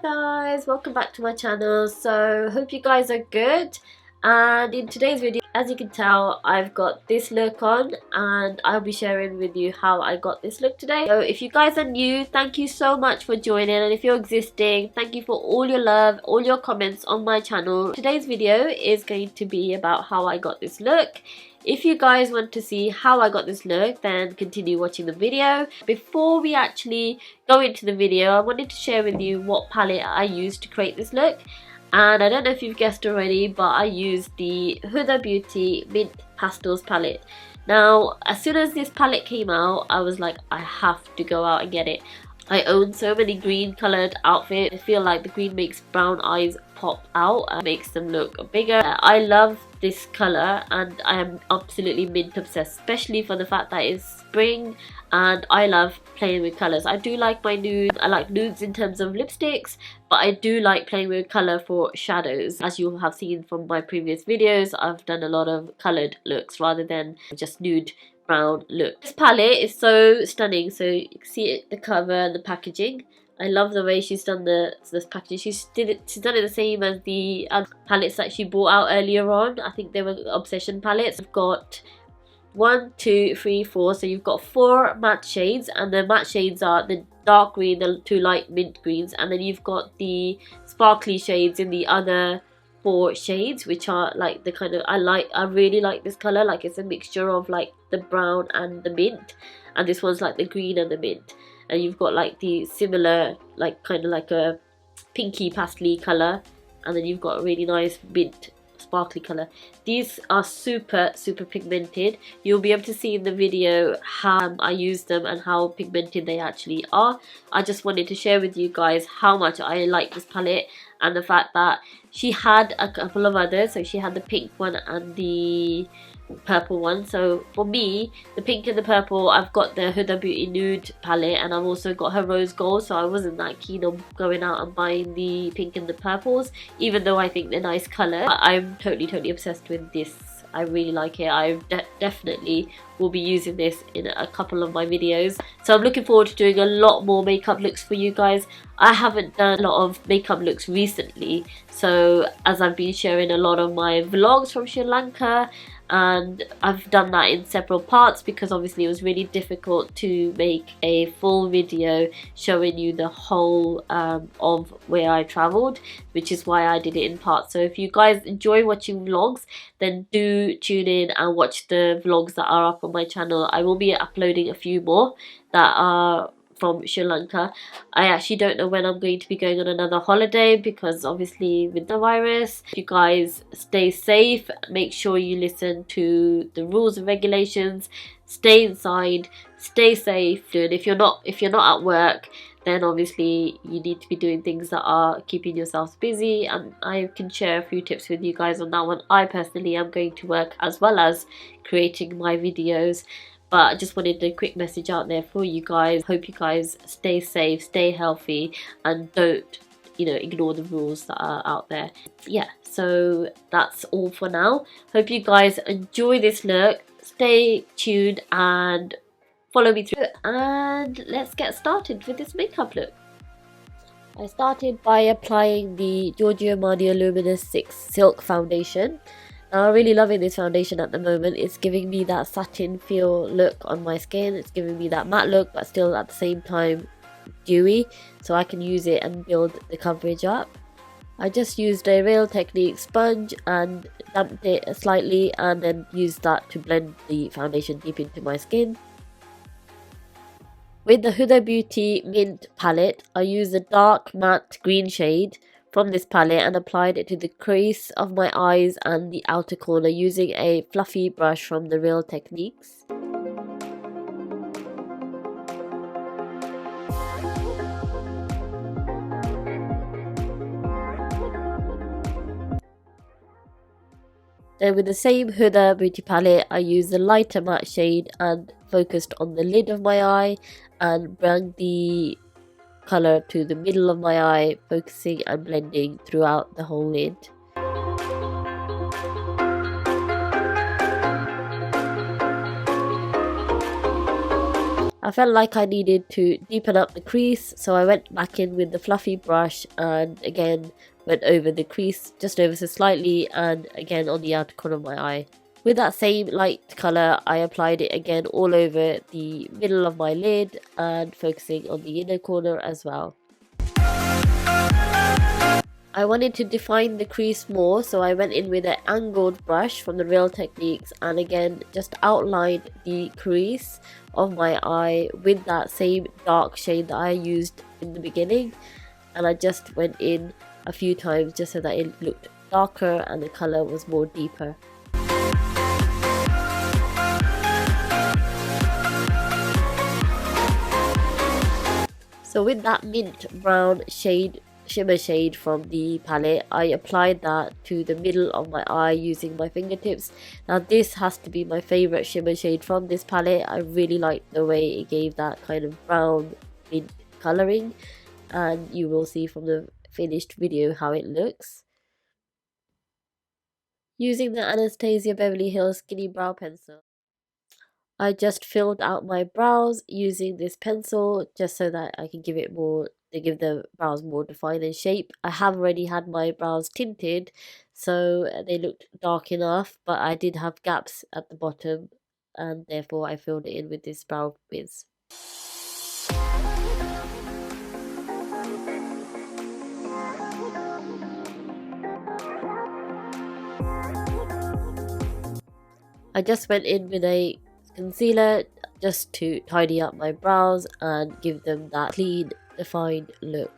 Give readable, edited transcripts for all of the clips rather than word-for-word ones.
guys, welcome back to my channel. So hope you guys are good, and in today's video, as you can tell, I've got this look on and I'll be sharing with you how I got this look today. So if you guys are new, thank you so much for joining, and if you're existing, thank you for all your love, all your comments on my channel. Today's video is going to be about how I got this look. If you guys want to see how I got this look, then continue watching the video. Before we actually go into the video, I wanted to share with you what palette I used to create this look. And I don't know if you've guessed already, but I used the Huda Beauty Mint Pastels palette. Now, as soon as this palette came out, I was like, I have to go out and get it. I own so many green coloured outfits. I feel like the green makes brown eyes pop out and makes them look bigger. I love this colour and I am absolutely mint obsessed, especially for the fact that it's spring and I love playing with colours. I do like my nude. I like nudes in terms of lipsticks, but I do like playing with colour for shadows. As you have seen from my previous videos, I've done a lot of coloured looks rather than just nude brown look. This palette is so stunning. So you can see it, the cover and the packaging. I love the way she's done this packaging. She's done it the same as the palettes that she brought out earlier on. I think they were Obsession palettes. I've got 1, 2, 3, 4. So you've got 4 matte shades, and the matte shades are the dark green, the 2 light mint greens, and then you've got the sparkly shades in the other 4 shades, which are like the kind of I really like this color. Like, it's a mixture of like the brown and the mint, and this one's like the green and the mint. And you've got like the similar, like kind of like a pinky pastel color, and then you've got a really nice mint sparkly color. These are super pigmented. You'll be able to see in the video how I use them and how pigmented they actually are. I just wanted to share with you guys how much I like this palette, and the fact that she had a couple of others. So she had the pink one and the purple one. So for me, the pink and the purple, I've got the Huda Beauty Nude palette, and I've also got her Rose Gold, so I wasn't that keen on going out and buying the pink and the purples, even though I think they're nice colour. I'm totally obsessed with this. I really like it. I definitely will be using this in a couple of my videos. So I'm looking forward to doing a lot more makeup looks for you guys. I haven't done a lot of makeup looks recently, so as I've been sharing a lot of my vlogs from Sri Lanka, and I've done that in several parts because obviously it was really difficult to make a full video showing you the whole of where I travelled, which is why I did it in parts. So if you guys enjoy watching vlogs, then do tune in and watch the vlogs that are up on my channel. I will be uploading a few more that are from Sri Lanka. I actually don't know when I'm going to be going on another holiday because obviously with the virus. You guys stay safe, make sure you listen to the rules and regulations, stay inside, stay safe. And if you're not at work, then obviously you need to be doing things that are keeping yourselves busy, and I can share a few tips with you guys on that one. I personally am going to work as well as creating my videos, but I just wanted a quick message out there for you guys. Hope you guys stay safe, stay healthy, and don't, ignore the rules that are out there. Yeah, so that's all for now. Hope you guys enjoy this look. Stay tuned and follow me through, and let's get started with this makeup look. I started by applying the Giorgio Armani Luminous 6 Silk Foundation. I'm really loving this foundation at the moment. It's giving me that satin feel look on my skin. It's giving me that matte look, but still at the same time dewy, so I can use it and build the coverage up. I just used a Real Technique sponge and damped it slightly, and then used that to blend the foundation deep into my skin. With the Huda Beauty Mint Palette, I used a dark matte green shade from this palette and applied it to the crease of my eyes and the outer corner using a fluffy brush from the Real Techniques. Then with the same Huda Beauty palette, I used the lighter matte shade and focused on the lid of my eye and brought the colour to the middle of my eye, focusing and blending throughout the whole lid. I felt like I needed to deepen up the crease, so I went back in with the fluffy brush and again went over the crease just ever so slightly and again on the outer corner of my eye. With that same light colour, I applied it again all over the middle of my lid and focusing on the inner corner as well. I wanted to define the crease more, so I went in with an angled brush from the Real Techniques and again just outlined the crease of my eye with that same dark shade that I used in the beginning, and I just went in a few times just so that it looked darker and the colour was more deeper. So with that mint brown shimmer shade from the palette, I applied that to the middle of my eye using my fingertips. Now this has to be my favourite shimmer shade from this palette. I really like the way it gave that kind of brown mint colouring, and you will see from the finished video how it looks. Using the Anastasia Beverly Hills Skinny Brow Pencil, I just filled out my brows using this pencil just so that I can give the brows more defined shape. I have already had my brows tinted, so they looked dark enough, but I did have gaps at the bottom and therefore I filled it in with this brow fizz. I just went in with a concealer just to tidy up my brows and give them that clean, defined look.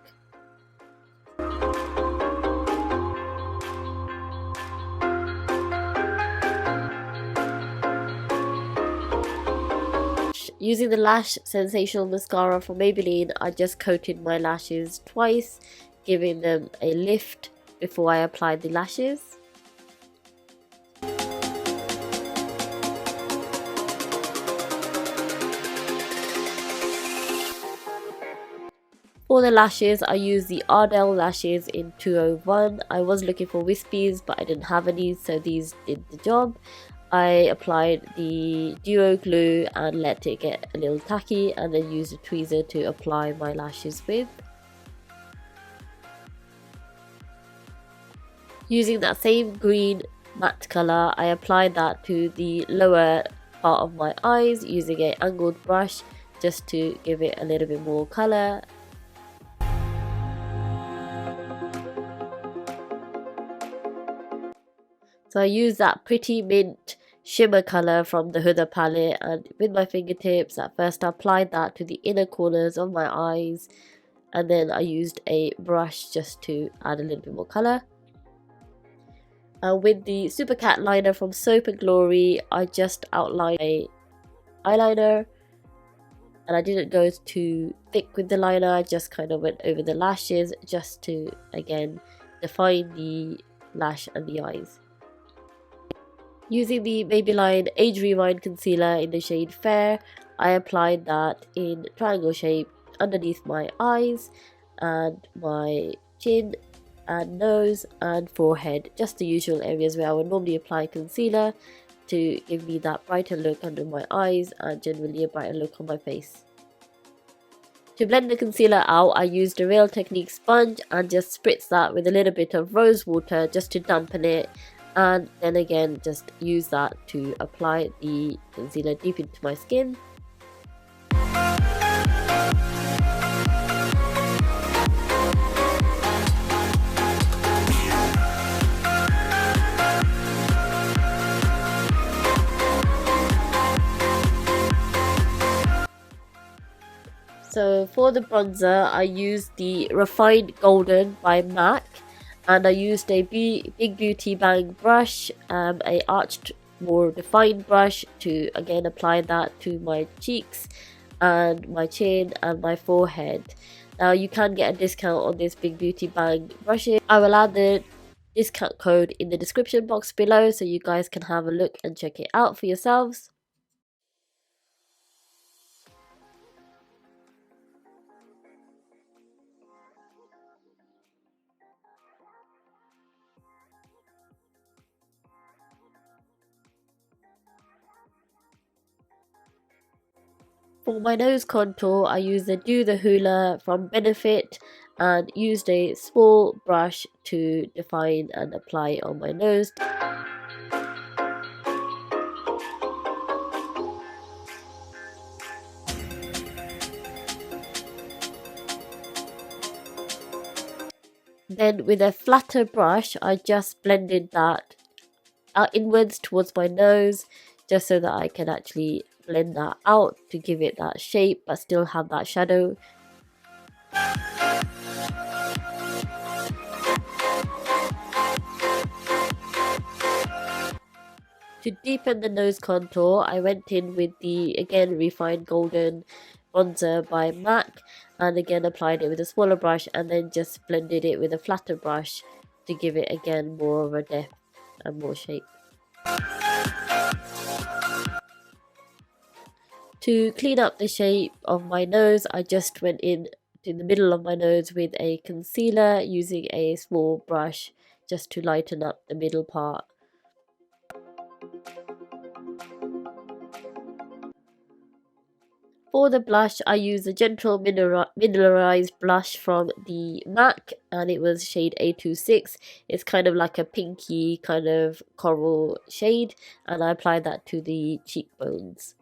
Using the Lash Sensational Mascara from Maybelline, I just coated my lashes twice, giving them a lift before I applied the lashes. For the lashes, I used the Ardell lashes in 201. I was looking for wispies, but I didn't have any, so these did the job. I applied the duo glue and let it get a little tacky, and then used a tweezer to apply my lashes with. Using that same green matte colour, I applied that to the lower part of my eyes using an angled brush just to give it a little bit more colour. So I used that Pretty Mint shimmer colour from the Huda palette, and with my fingertips at first I applied that to the inner corners of my eyes, and then I used a brush just to add a little bit more colour. And with the Super Cat liner from Soap & Glory, I just outlined a eyeliner, and I didn't go too thick with the liner. I just kind of went over the lashes just to again define the lash and the eyes. Using the Maybelline Age Rewind Concealer in the shade Fair, I applied that in triangle shape underneath my eyes and my chin and nose and forehead, just the usual areas where I would normally apply concealer to give me that brighter look under my eyes and generally a brighter look on my face. To blend the concealer out, I used a Real Techniques sponge and just spritz that with a little bit of rose water just to dampen it, and then again just use that to apply the concealer deep into my skin. So for the bronzer, I used the Refined Golden by MAC, and I used a Big Beauty Bang brush, a arched, more defined brush to again apply that to my cheeks and my chin and my forehead. Now you can get a discount on this Big Beauty Bang brushes. I will add the discount code in the description box below so you guys can have a look and check it out for yourselves. For my nose contour, I used the Do the Hoola from Benefit and used a small brush to define and apply on my nose. Then with a flatter brush, I just blended that inwards towards my nose, just so that I can actually blend that out to give it that shape but still have that shadow. To deepen the nose contour, I went in with the again refined golden bronzer by MAC and again applied it with a smaller brush and then just blended it with a flatter brush to give it again more of a depth and more shape. To clean up the shape of my nose, I just went in to the middle of my nose with a concealer using a small brush just to lighten up the middle part. For the blush, I used a gentle mineralized blush from the MAC and it was shade A26. It's kind of like a pinky kind of coral shade and I applied that to the cheekbones.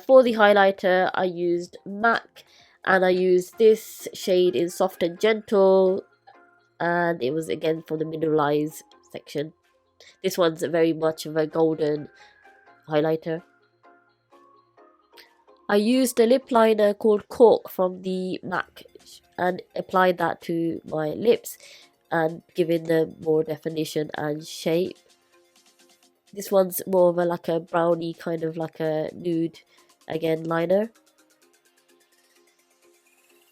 For the highlighter, I used MAC and I used this shade in Soft and Gentle and it was again for the mineralized section. This one's very much of a golden highlighter. I used a lip liner called Cork from the MAC and applied that to my lips and giving them more definition and shape. This one's more of a like a brownie kind of like a nude again liner.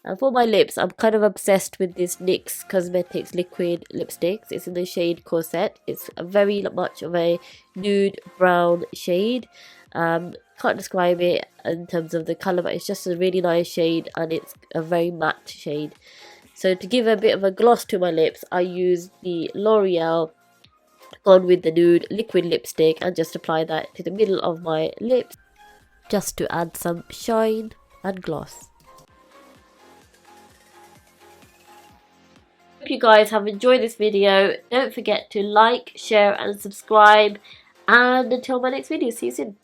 And for my lips, I'm kind of obsessed with this NYX Cosmetics liquid lipsticks. It's in the shade Corset. It's a very much of a nude brown shade. Can't describe it in terms of the colour, but it's just a really nice shade and it's a very matte shade. So to give a bit of a gloss to my lips, I used the L'Oreal Gone with the Nude liquid lipstick and just apply that to the middle of my lips just to add some shine and gloss. Hope you guys have enjoyed this video. Don't forget to like, share and subscribe, and until my next video, see you soon.